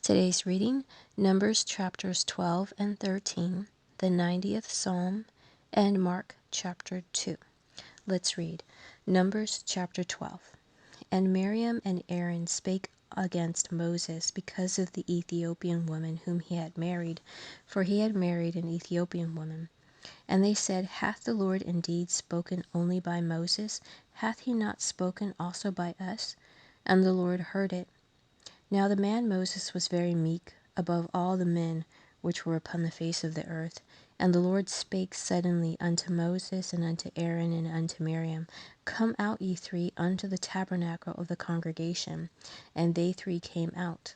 Today's reading, Numbers chapters 12 and 13, the 90th Psalm, and Mark chapter 2. Let's read. Numbers chapter 12. And Miriam and Aaron spake against Moses because of the Ethiopian woman whom he had married, for he had married an Ethiopian woman. And they said, Hath the Lord indeed spoken only by Moses? Hath he not spoken also by us? And the Lord heard it. Now the man Moses was very meek above all the men which were upon the face of the earth. And the Lord spake suddenly unto Moses and unto Aaron and unto Miriam, Come out, ye three, unto the tabernacle of the congregation. And they three came out.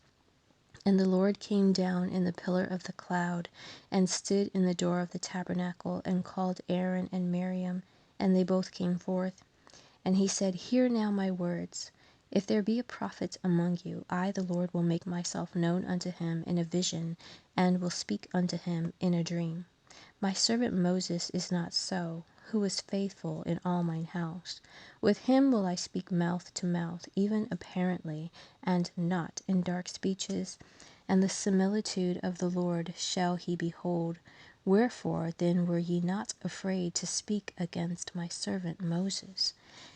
And the Lord came down in the pillar of the cloud, and stood in the door of the tabernacle, and called Aaron and Miriam, and they both came forth. And he said, Hear now my words. If there be a prophet among you, I, the Lord, will make myself known unto him in a vision, and will speak unto him in a dream. My servant Moses is not so, who is faithful in all mine house. With him will I speak mouth to mouth, even apparently, and not in dark speeches. And the similitude of the Lord shall he behold. Wherefore then were ye not afraid to speak against my servant Moses?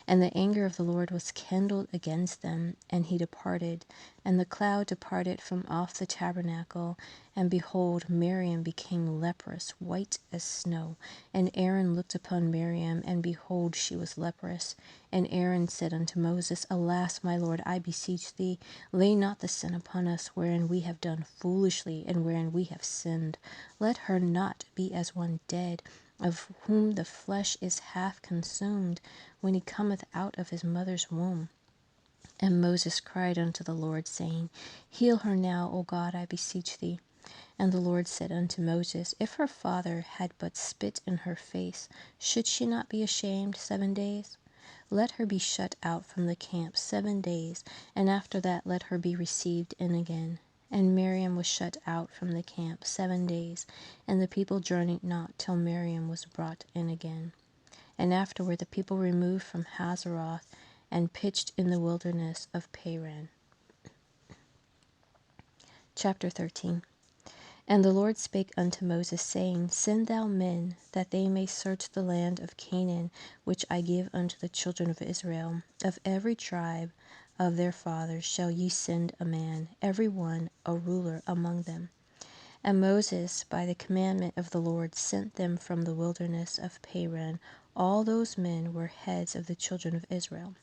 And the anger of the Lord was kindled against them, and he departed. And the cloud departed from off the tabernacle, and behold, Miriam became leprous, white as snow. And Aaron looked upon Miriam, and behold, she was leprous. And Aaron said unto Moses, Alas, my Lord, I beseech thee, lay not the sin upon us, wherein we have done foolishly, and wherein we have sinned. Let her not be as one dead, of whom the flesh is half consumed, when he cometh out of his mother's womb. And Moses cried unto the Lord, saying, Heal her now, O God, I beseech thee. And the Lord said unto Moses, If her father had but spit in her face, should she not be ashamed 7 days? Let her be shut out from the camp 7 days, and after that let her be received in again. And Miriam was shut out from the camp 7 days, and the people journeyed not till Miriam was brought in again. And afterward the people removed from Hazeroth, and pitched in the wilderness of Paran. Chapter 13. And the Lord spake unto Moses, saying, Send thou men, that they may search the land of Canaan, which I give unto the children of Israel. Of every tribe of their fathers shall ye send a man, every one a ruler among them. And Moses, by the commandment of the Lord, sent them from the wilderness of Paran. All those men were heads of the children of Israel.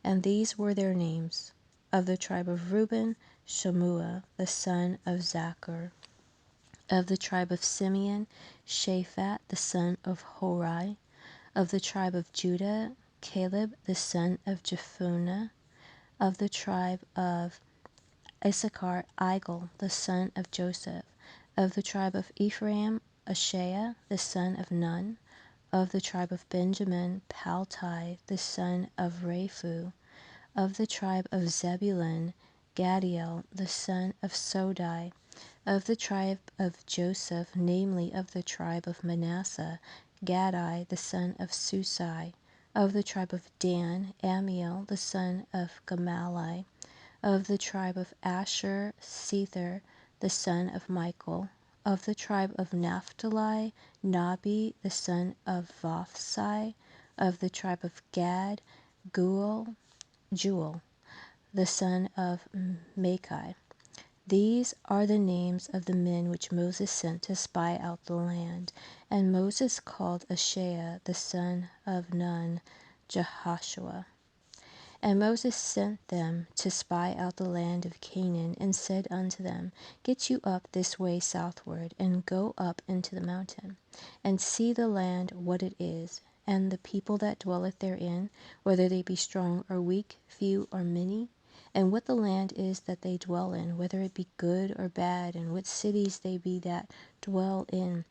And these were their names: of the tribe of Reuben, Shammua, the son of Zachar; of the tribe of Simeon, Shaphat, the son of Hori; of the tribe of Judah, Caleb, the son of Jephunneh; of the tribe of Issachar, Igal, the son of Joseph; of the tribe of Ephraim, Ashaiah, the son of Nun; of the tribe of Benjamin, Paltai, the son of Raphu; of the tribe of Zebulun, Gadiel, the son of Sodai; of the tribe of Joseph, namely of the tribe of Manasseh, Gadai, the son of Susai; of the tribe of Dan, Amiel, the son of Gamali; of the tribe of Asher, Sethur, the son of Michael; of the tribe of Naphtali, Nabi, the son of Vophsi; of the tribe of Gad, Jewel, the son of Machai. These are the names of the men which Moses sent to spy out the land. And Moses called Ashaiah, the son of Nun, Jehoshua. And Moses sent them to spy out the land of Canaan, and said unto them, Get you up this way southward, and go up into the mountain, and see the land what it is, and the people that dwelleth therein, whether they be strong or weak, few or many, and what the land is that they dwell in, whether it be good or bad, and what cities they be that dwell in,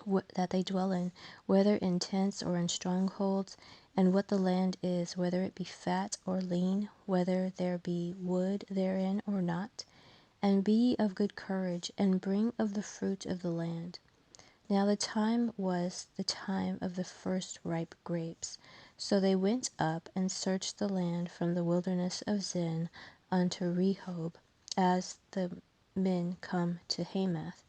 whether in tents or in strongholds, and what the land is, whether it be fat or lean, whether there be wood therein or not. And be ye of good courage, and bring of the fruit of the land. Now the time was the time of the first ripe grapes. So they went up and searched the land from the wilderness of Zin unto Rehob, as the men come to Hamath.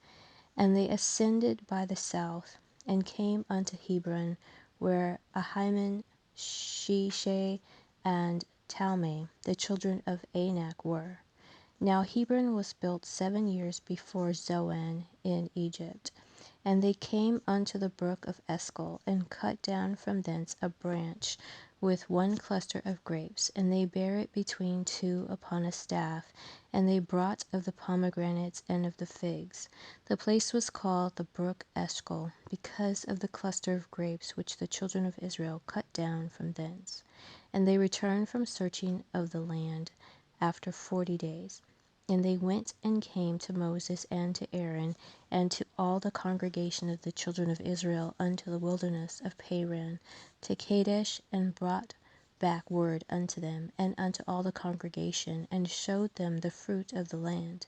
And they ascended by the south, and came unto Hebron, where Ahiman, Sheshai, and Talmai, the children of Anak, were. Now Hebron was built 7 years before Zoan in Egypt. And they came unto the brook of Escol, and cut down from thence a branch with one cluster of grapes, and they bare it between two upon a staff, and they brought of the pomegranates and of the figs. The place was called the brook Escol, because of the cluster of grapes which the children of Israel cut down from thence. And they returned from searching of the land after 40 days. And they went and came to Moses and to Aaron and to all the congregation of the children of Israel unto the wilderness of Paran, to Kadesh, and brought back word unto them, and unto all the congregation, and showed them the fruit of the land.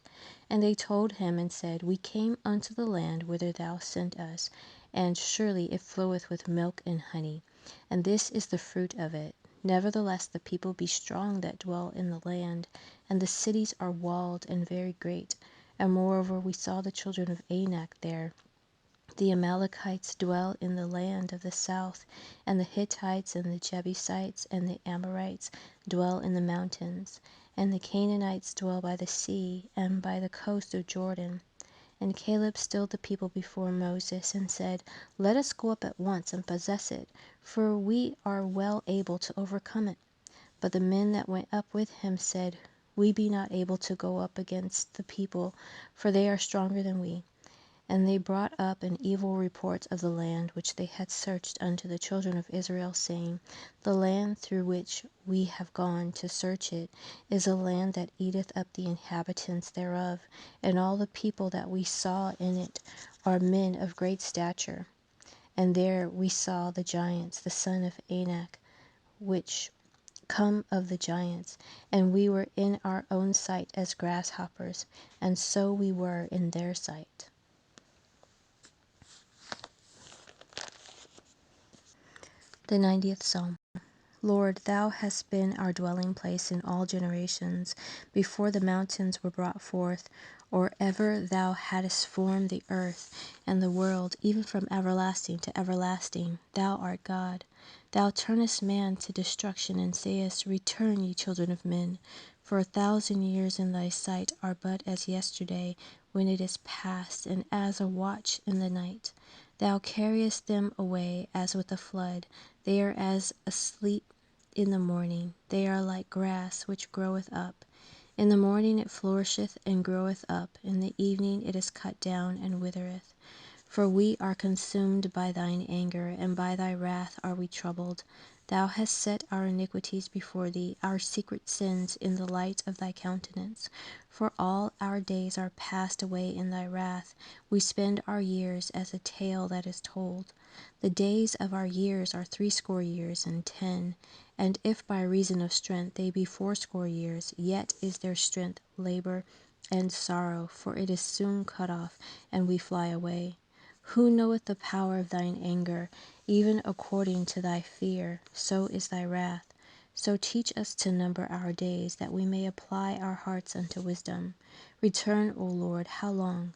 And they told him and said, We came unto the land whither thou sent us, and surely it floweth with milk and honey, and this is the fruit of it. Nevertheless the people be strong that dwell in the land, and the cities are walled and very great. And moreover we saw the children of Anak there. The Amalekites dwell in the land of the south, and the Hittites and the Jebusites and the Amorites dwell in the mountains, and the Canaanites dwell by the sea and by the coast of Jordan. And Caleb stilled the people before Moses, and said, Let us go up at once and possess it, for we are well able to overcome it. But the men that went up with him said, We be not able to go up against the people, for they are stronger than we. And they brought up an evil report of the land which they had searched unto the children of Israel, saying, The land through which we have gone to search it is a land that eateth up the inhabitants thereof, and all the people that we saw in it are men of great stature. And there we saw the giants, the son of Anak, which come of the giants, and we were in our own sight as grasshoppers, and so we were in their sight. The 90th Psalm. Lord, thou hast been our dwelling place in all generations, before the mountains were brought forth, or ever thou hadst formed the earth and the world, even from everlasting to everlasting. Thou art God. Thou turnest man to destruction, and sayest, Return, ye children of men. For 1,000 years in thy sight are but as yesterday, when it is past, and as a watch in the night. Thou carriest them away as with a flood. They are as asleep in the morning. They are like grass which groweth up. In the morning it flourisheth and groweth up. In the evening it is cut down and withereth. For we are consumed by thine anger, and by thy wrath are we troubled. Thou hast set our iniquities before thee, our secret sins in the light of thy countenance. For all our days are passed away in thy wrath. We spend our years as a tale that is told. The days of our years are 80 years and 10. And if by reason of strength they be 80 years, yet is their strength labor and sorrow, for it is soon cut off, and we fly away. Who knoweth the power of thine anger? Even according to thy fear, so is thy wrath. So teach us to number our days, that we may apply our hearts unto wisdom. Return, O Lord, how long?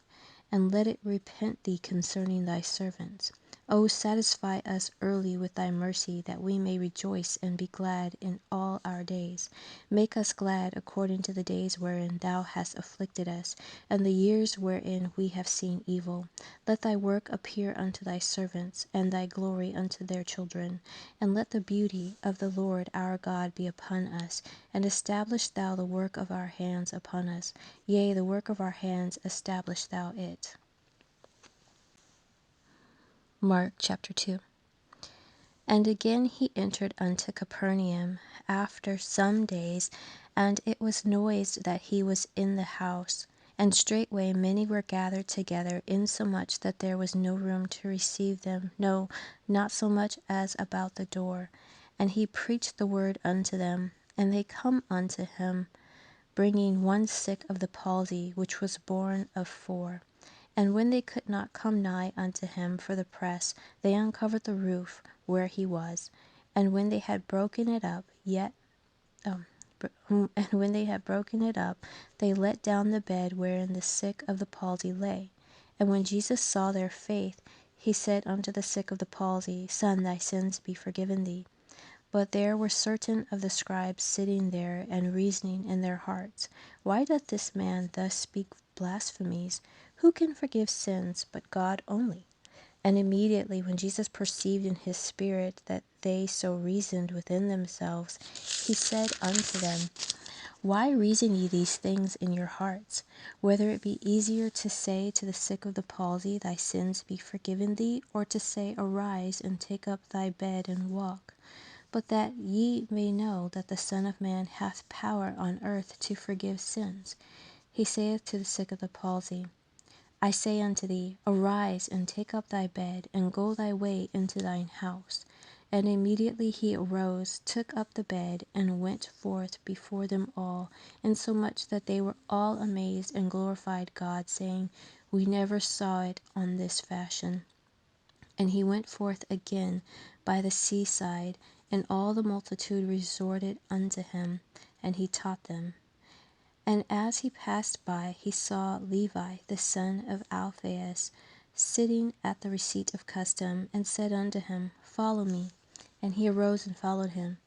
And let it repent thee concerning thy servants. O satisfy us early with thy mercy, that we may rejoice and be glad in all our days. Make us glad according to the days wherein thou hast afflicted us, and the years wherein we have seen evil. Let thy work appear unto thy servants, and thy glory unto their children. And let the beauty of the Lord our God be upon us, and establish thou the work of our hands upon us. Yea, the work of our hands establish thou it. Mark chapter 2. And again he entered unto Capernaum after some days, and it was noised that he was in the house. And straightway many were gathered together, insomuch that there was no room to receive them, no, not so much as about the door. And he preached the word unto them. And they come unto him, bringing one sick of the palsy, which was borne of 4. And when they could not come nigh unto him for the press, they uncovered the roof where he was. And when they had broken it up, and when they had broken it up, they let down the bed wherein the sick of the palsy lay. And when Jesus saw their faith, he said unto the sick of the palsy, Son, thy sins be forgiven thee. But there were certain of the scribes sitting there, and reasoning in their hearts, Why doth this man thus speak blasphemies? Who can forgive sins but God only? And immediately when Jesus perceived in his spirit that they so reasoned within themselves, he said unto them, Why reason ye these things in your hearts? Whether it be easier to say to the sick of the palsy, Thy sins be forgiven thee, or to say, Arise, and take up thy bed, and walk. But that ye may know that the Son of Man hath power on earth to forgive sins. He saith to the sick of the palsy, I say unto thee, Arise, and take up thy bed, and go thy way into thine house. And immediately he arose, took up the bed, and went forth before them all, insomuch that they were all amazed, and glorified God, saying, We never saw it on this fashion. And he went forth again by the seaside, and all the multitude resorted unto him, and he taught them. And as he passed by, he saw Levi the son of Alphaeus sitting at the receipt of custom, and said unto him, Follow me. And he arose and followed him.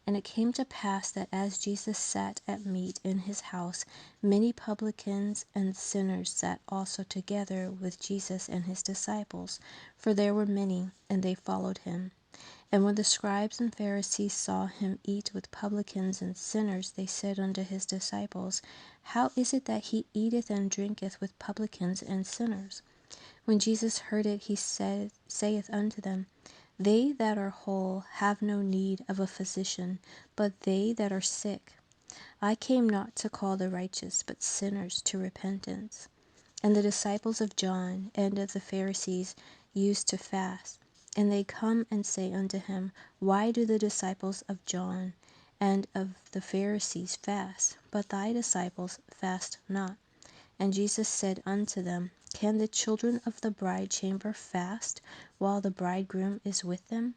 And it came to pass that as Jesus sat at meat in his house, many publicans and sinners sat also together with Jesus and his disciples, for there were many, and they followed him. And when the scribes and Pharisees saw him eat with publicans and sinners, they said unto his disciples, How is it that he eateth and drinketh with publicans and sinners? When Jesus heard it, he saith unto them, They that are whole have no need of a physician, but they that are sick. I came not to call the righteous, but sinners to repentance. And the disciples of John and of the Pharisees used to fast. And they come and say unto him, Why do the disciples of John and of the Pharisees fast, but thy disciples fast not? And Jesus said unto them, Can the children of the bride chamber fast while the bridegroom is with them?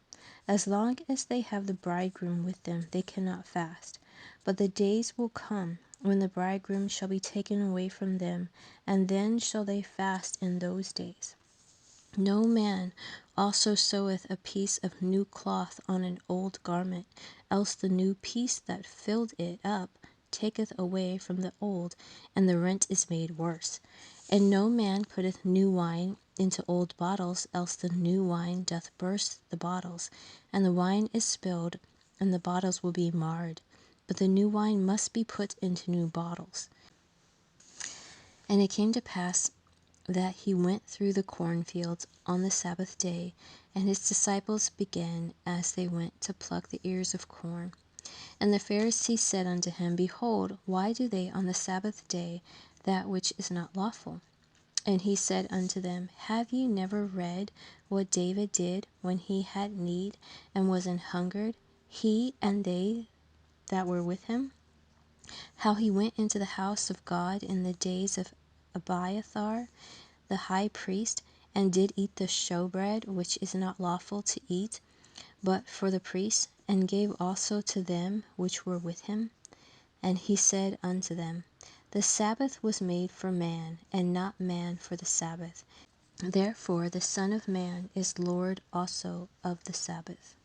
As long as they have the bridegroom with them, they cannot fast. But the days will come when the bridegroom shall be taken away from them, and then shall they fast in those days. No man also seweth a piece of new cloth on an old garment, else the new piece that filled it up taketh away from the old, and the rent is made worse. And no man putteth new wine into old bottles, else the new wine doth burst the bottles, and the wine is spilled, and the bottles will be marred. But the new wine must be put into new bottles. And it came to pass that he went through the cornfields on the Sabbath day, and his disciples began as they went to pluck the ears of corn. And the Pharisees said unto him, Behold, why do they on the Sabbath day that which is not lawful? And he said unto them, Have ye never read what David did when he had need and was an hungered, he and they that were with him? How he went into the house of God in the days of Abiathar the high priest, and did eat the showbread, which is not lawful to eat, but for the priests, and gave also to them which were with him? And he said unto them, The Sabbath was made for man, and not man for the Sabbath. Therefore the Son of Man is Lord also of the Sabbath.